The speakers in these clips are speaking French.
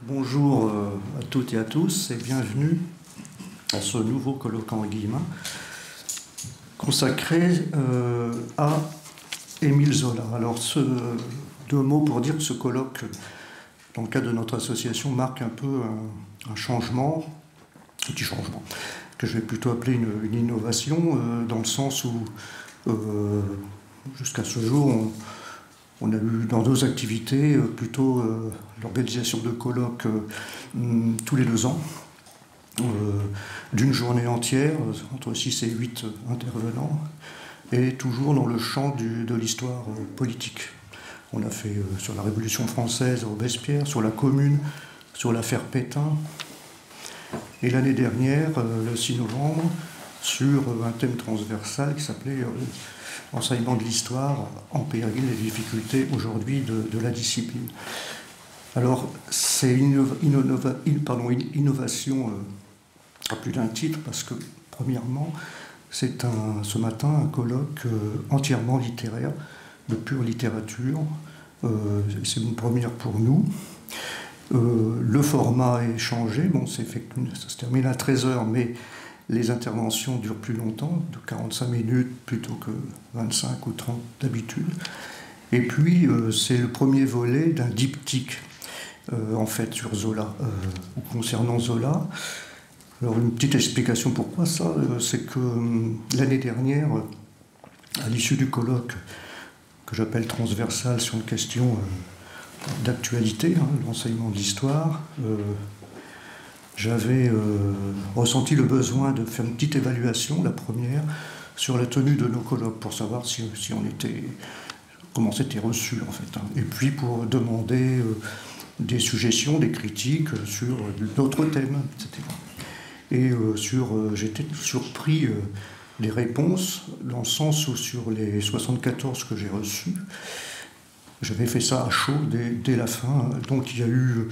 Bonjour à toutes et à tous et bienvenue à ce nouveau colloque en Guillemin consacré à Émile Zola. Alors, deux mots pour dire que ce colloque, dans le cadre de notre association, marque un peu un changement, un petit changement, que je vais plutôt appeler une innovation, dans le sens où, jusqu'à ce jour, on a eu dans nos activités plutôt l'organisation de colloques tous les 2 ans, d'une journée entière, entre 6 et 8 intervenants, et toujours dans le champ de l'histoire politique. On a fait sur la Révolution française, Robespierre, sur la Commune, sur l'affaire Pétain, et l'année dernière, le 6 novembre, sur un thème transversal qui s'appelait enseignement de l'histoire en péril et les difficultés aujourd'hui de la discipline. Alors, c'est une innovation à plus d'un titre, parce que, premièrement, c'est ce matin un colloque entièrement littéraire, de pure littérature. C'est une première pour nous. Le format est changé. Bon, ça se termine à 13h, mais les interventions durent plus longtemps, de 45 minutes plutôt que 25 ou 30 d'habitude. Et puis, c'est le premier volet d'un diptyque, en fait, sur Zola, ou concernant Zola. Alors, une petite explication pourquoi ça, c'est que l'année dernière, à l'issue du colloque que j'appelle transversal sur une question d'actualité, l'enseignement de l'histoire, j'avais ressenti le besoin de faire une petite évaluation, la première, sur la tenue de nos colloques, pour savoir comment c'était reçu, en fait. Et puis pour demander des suggestions, des critiques sur d'autres thèmes, etc. Et j'étais surpris des réponses, dans le sens où sur les 74 que j'ai reçus, j'avais fait ça à chaud dès la fin. Donc il y a eu,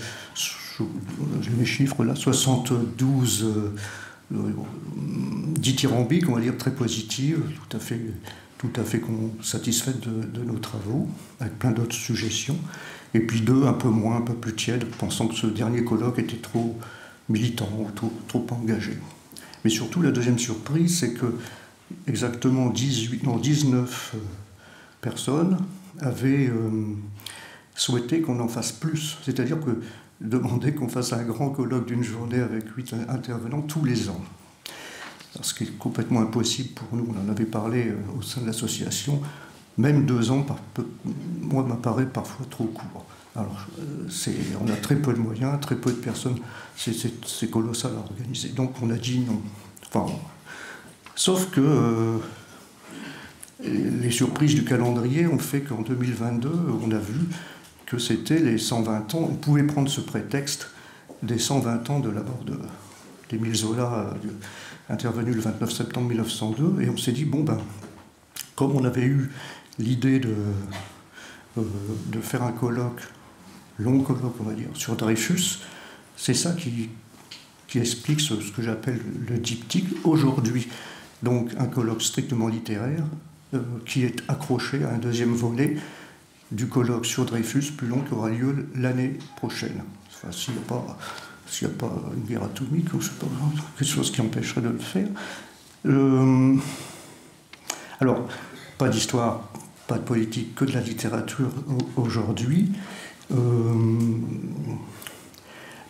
j'ai mes chiffres là, 72 dithyrambiques, on va dire, très positives, tout à fait satisfaites de nos travaux, avec plein d'autres suggestions. Et puis 2 un peu moins, un peu plus tièdes, pensant que ce dernier colloque était trop militant, trop engagé. Mais surtout, la deuxième surprise, c'est que exactement 19 personnes avaient souhaité qu'on en fasse plus. C'est-à-dire que demander qu'on fasse un grand colloque d'une journée avec 8 intervenants tous les ans. Alors, ce qui est complètement impossible pour nous. On en avait parlé au sein de l'association. Même 2 ans, moi, m'apparaît parfois trop court. Alors, on a très peu de moyens, très peu de personnes. C'est colossal à organiser. Donc, on a dit non. Enfin, sauf que les surprises du calendrier ont fait qu'en 2022, on a vu que c'était les 120 ans. On pouvait prendre ce prétexte des 120 ans de la mort d'Émile Zola, intervenu le 29 septembre 1902. Et on s'est dit, bon, comme on avait eu l'idée de faire un long colloque, on va dire, sur Dreyfus, c'est ça qui explique ce que j'appelle le diptyque aujourd'hui. Donc un colloque strictement littéraire qui est accroché à un deuxième volet du colloque sur Dreyfus, plus long, qui aura lieu l'année prochaine. Enfin, s'il n'y a pas une guerre atomique ou quelque chose qui empêcherait de le faire. Alors, pas d'histoire, pas de politique, que de la littérature aujourd'hui.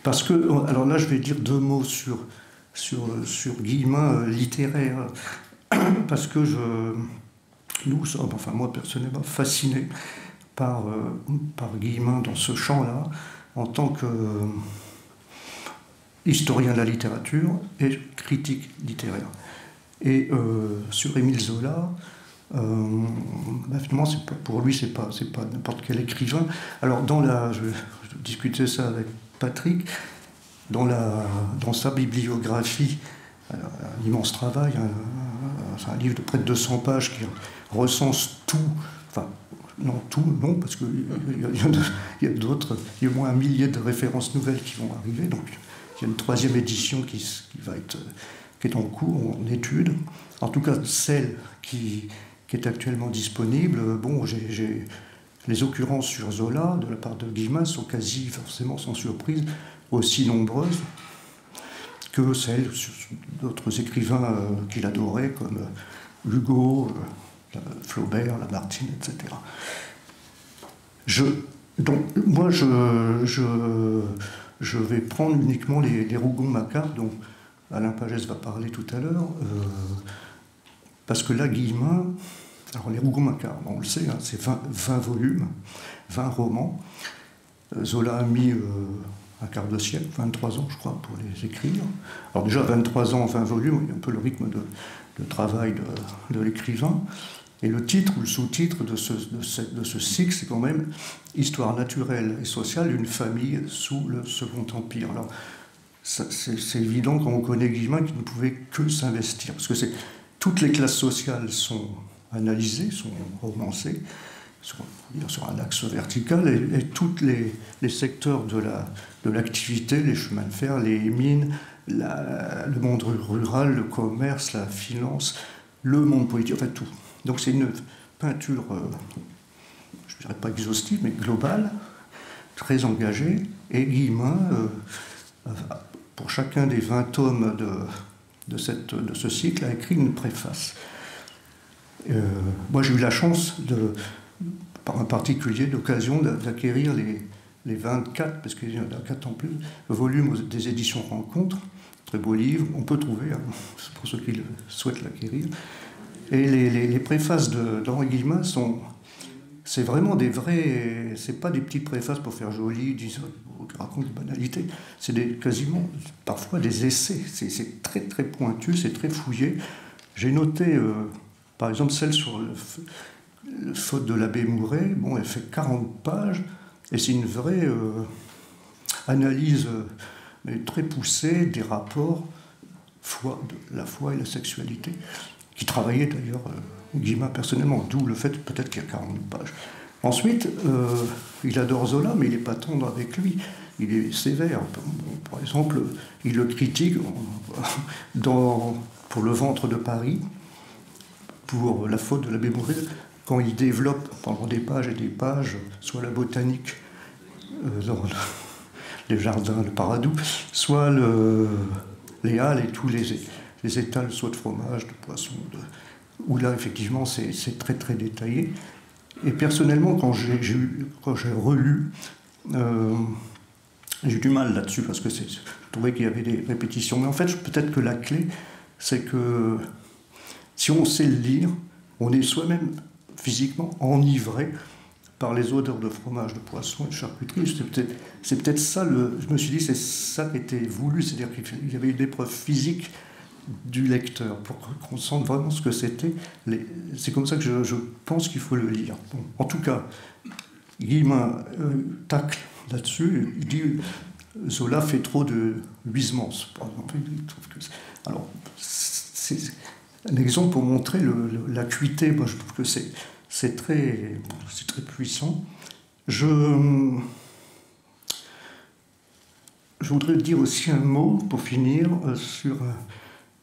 Parce que, alors là, je vais dire 2 mots sur Guillemin littéraire, parce que nous sommes, enfin moi personnellement, fasciné par Guillemin dans ce champ-là, en tant que historien de la littérature et critique littéraire. Et sur Émile Zola, finalement, pour lui, c'est pas n'importe quel écrivain. Alors, je discutais ça avec Patrick, dans sa bibliographie, un immense travail, c'est un livre de près de 200 pages qui recense tout, enfin, non, parce qu'il y a d'autres, il y a au moins 1 millier de références nouvelles qui vont arriver, donc il y a une 3e édition qui est en cours, en étude. En tout cas, celle qui est actuellement disponible, bon, les occurrences sur Zola, de la part de Guillemin, sont quasi forcément sans surprise aussi nombreuses que celles d'autres écrivains qu'il adorait, comme Hugo, Flaubert, Lamartine, etc. Donc, moi, je vais prendre uniquement les Rougon-Macquart, dont Alain Pagès va parler tout à l'heure, parce que là, Guillemin, alors les Rougon-Macquart, on le sait, hein, c'est 20 volumes, 20 romans. Zola a mis un quart de siècle, 23 ans, je crois, pour les écrire. Alors déjà, 23 ans, 20 volumes, il y a un peu le rythme de travail de l'écrivain. Et le titre ou le sous-titre de ce cycle, c'est quand même « Histoire naturelle et sociale d'une famille sous le Second Empire ». Alors, c'est évident quand on connaît Guillemin qu'il ne pouvait que s'investir, parce que toutes les classes sociales sont analysées, sont romancées, sur un axe vertical, et tous les secteurs de l'activité, les chemins de fer, les mines, le monde rural, le commerce, la finance, le monde politique, enfin tout. Donc c'est une peinture, je ne dirais pas exhaustive, mais globale, très engagée, et Guillemin, pour chacun des 20 tomes de ce cycle, a écrit une préface. Moi j'ai eu la chance, par un particulier, d'occasion d'acquérir les 24, parce qu'il y en a 4 en plus, volumes des éditions Rencontres, très beau livre, on peut trouver, hein, pour ceux qui souhaitent l'acquérir. Et les préfaces d'Henri Guillemin c'est vraiment des vrais, c'est pas des petites préfaces pour faire joli, qui racontent des banalités, c'est quasiment, parfois des essais, c'est très très pointu, c'est très fouillé. J'ai noté, par exemple, celle sur le faute de l'abbé Mouret, bon, elle fait 40 pages, et c'est une vraie analyse mais très poussée des rapports, la foi et la sexualité, qui travaillait d'ailleurs Guillemin personnellement, d'où le fait peut-être qu'il y a 40 pages. Ensuite, il adore Zola, mais il n'est pas tendre avec lui, il est sévère. Par exemple, il le critique pour Le Ventre de Paris, pour La faute de l'abbé Mouret, quand il développe pendant des pages et des pages, soit la botanique dans les jardins, le Paradou, soit les halles et tous les étals, soit de fromage, de poisson, où là, effectivement, c'est très, très détaillé. Et personnellement, quand j'ai relu, j'ai eu du mal là-dessus, parce que je trouvais qu'il y avait des répétitions. Mais en fait, peut-être que la clé, c'est que si on sait le lire, on est soi-même physiquement enivré par les odeurs de fromage, de poisson et de charcuterie. C'est peut-être ça, je me suis dit, c'est ça qui était voulu, c'est-à-dire qu'il y avait une épreuve physique du lecteur pour qu'on sente vraiment ce que c'était. C'est comme ça que je pense qu'il faut le lire. Bon, en tout cas, Guillemin tacle là-dessus, il dit Zola fait trop de Huysmans, par exemple. Alors, c'est un exemple pour montrer l'acuité. Moi, je trouve que c'est très puissant. Je voudrais dire aussi un mot, pour finir,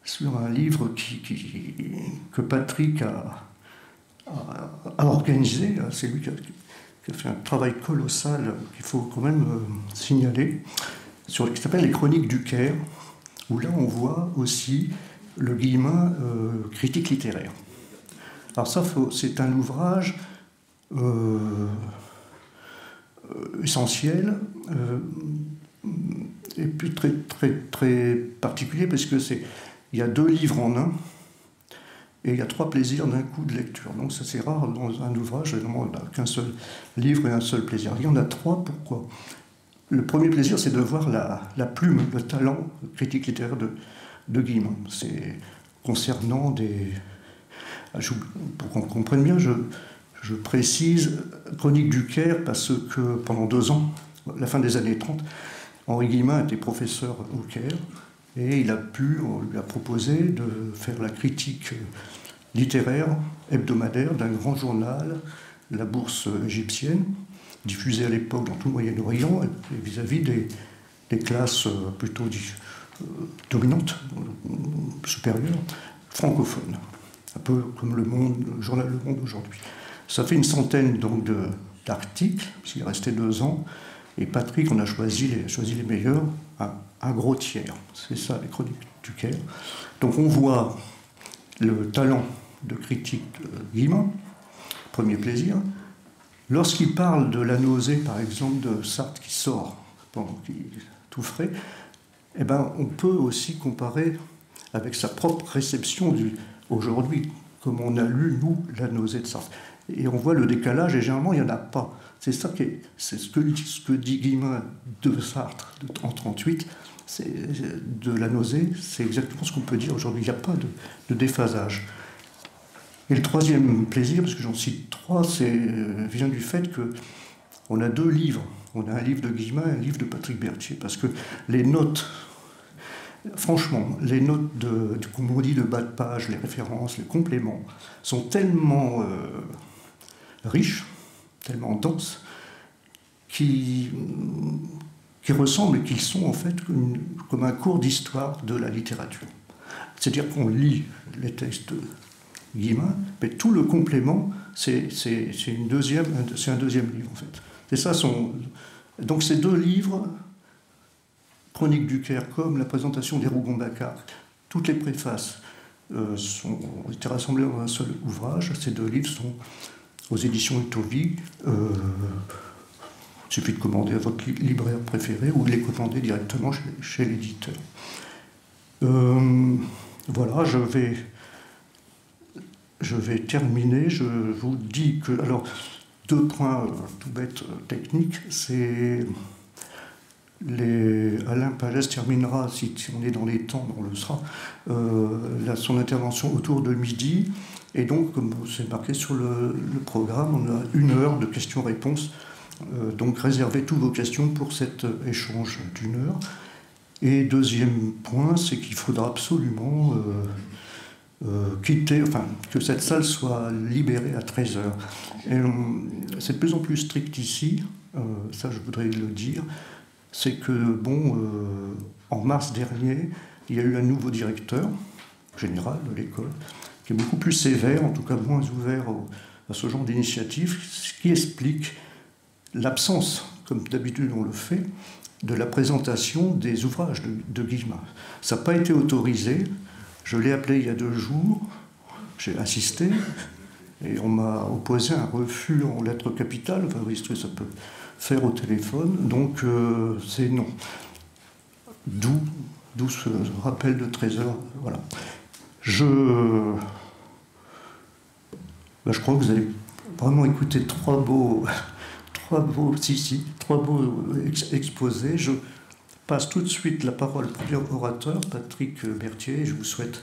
sur un livre que Patrick a organisé. C'est lui qui a fait un travail colossal qu'il faut quand même signaler, qui s'appelle Les Chroniques du Caire, où là on voit aussi le Guillemin critique littéraire. Alors ça, c'est un ouvrage essentiel et puis très, très, très particulier, parce que il y a 2 livres en un, et il y a 3 plaisirs d'un coup de lecture. Donc ça, c'est rare dans un ouvrage, généralement on n'a qu'un seul livre et un seul plaisir. Il y en a 3, pourquoi ? Le premier plaisir, c'est de voir la plume, le talent critique littéraire de Guillemin. C'est concernant pour qu'on comprenne bien, je précise Chroniques du Caire, parce que pendant 2 ans, la fin des années 30, Henri Guillemin était professeur au Caire, et on lui a proposé de faire la critique littéraire hebdomadaire d'un grand journal, La Bourse égyptienne, diffusé à l'époque dans tout le Moyen-Orient, et vis-à-vis des classes plutôt dominantes, supérieures, francophones, un peu comme le journal Le Monde aujourd'hui. Ça fait une centaine donc d'articles, puisqu'il restait 2 ans, Et Patrick, on a choisi les meilleurs, un gros tiers. C'est ça, les chroniques du Caire. Donc on voit le talent de critique de Guillemin, premier plaisir. Lorsqu'il parle de la nausée, par exemple, de Sartre qui sort pendant qu'il est tout frais, eh ben, on peut aussi comparer avec sa propre réception aujourd'hui, comme on a lu, nous, la nausée de Sartre. Et on voit le décalage, et généralement, il n'y en a pas. C'est ça c'est ce que dit Guillemin de Sartre en 1938, de la nausée, c'est exactement ce qu'on peut dire aujourd'hui. Il n'y a pas de déphasage. Et le troisième plaisir, parce que j'en cite trois, vient du fait qu'on a deux livres. On a un livre de Guillemin et un livre de Patrick Berthier. Parce que les notes, franchement, les notes comme on dit, de bas de page, les références, les compléments, sont tellement riches, tellement denses, qui ressemblent et qui sont en fait comme un cours d'histoire de la littérature. C'est-à-dire qu'on lit les textes de Guillemin, mais tout le complément, c'est un deuxième livre en fait. C'est ça donc ces deux livres, Chronique du Caire comme la présentation des Rougon-Macquart, toutes les préfaces ont été rassemblées dans un seul ouvrage. Ces deux livres sont aux éditions Utovi. Il suffit de commander à votre libraire préféré ou de les commander directement chez l'éditeur. Voilà, je vais terminer. Je vous dis que... Alors, deux points tout bêtes techniques. C'est... Alain Palès terminera, si on est dans les temps, on le sera, son intervention autour de midi. Et donc, comme c'est marqué sur le programme, on a 1 heure de questions-réponses. Donc, réservez toutes vos questions pour cet échange d'1 heure. Et deuxième point, c'est qu'il faudra absolument que cette salle soit libérée à 13 heures. Et c'est de plus en plus strict ici, ça je voudrais le dire, c'est que, en mars dernier, il y a eu un nouveau directeur général de l'école, qui est beaucoup plus sévère, en tout cas moins ouvert à ce genre d'initiative, ce qui explique l'absence, comme d'habitude on le fait, de la présentation des ouvrages de Guillemin. Ça n'a pas été autorisé, je l'ai appelé il y a 2 jours, j'ai insisté, et on m'a opposé un refus en lettres capitales, enfin oui, ça peut faire au téléphone, donc c'est non. D'où ce rappel de 13 heures, voilà. Je crois que vous allez vraiment écouter trois beaux exposés. Je passe tout de suite la parole au premier orateur, Patrick Berthier. Je vous souhaite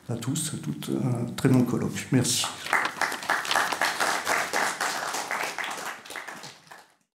à tous, à toutes, un très bon colloque. Merci.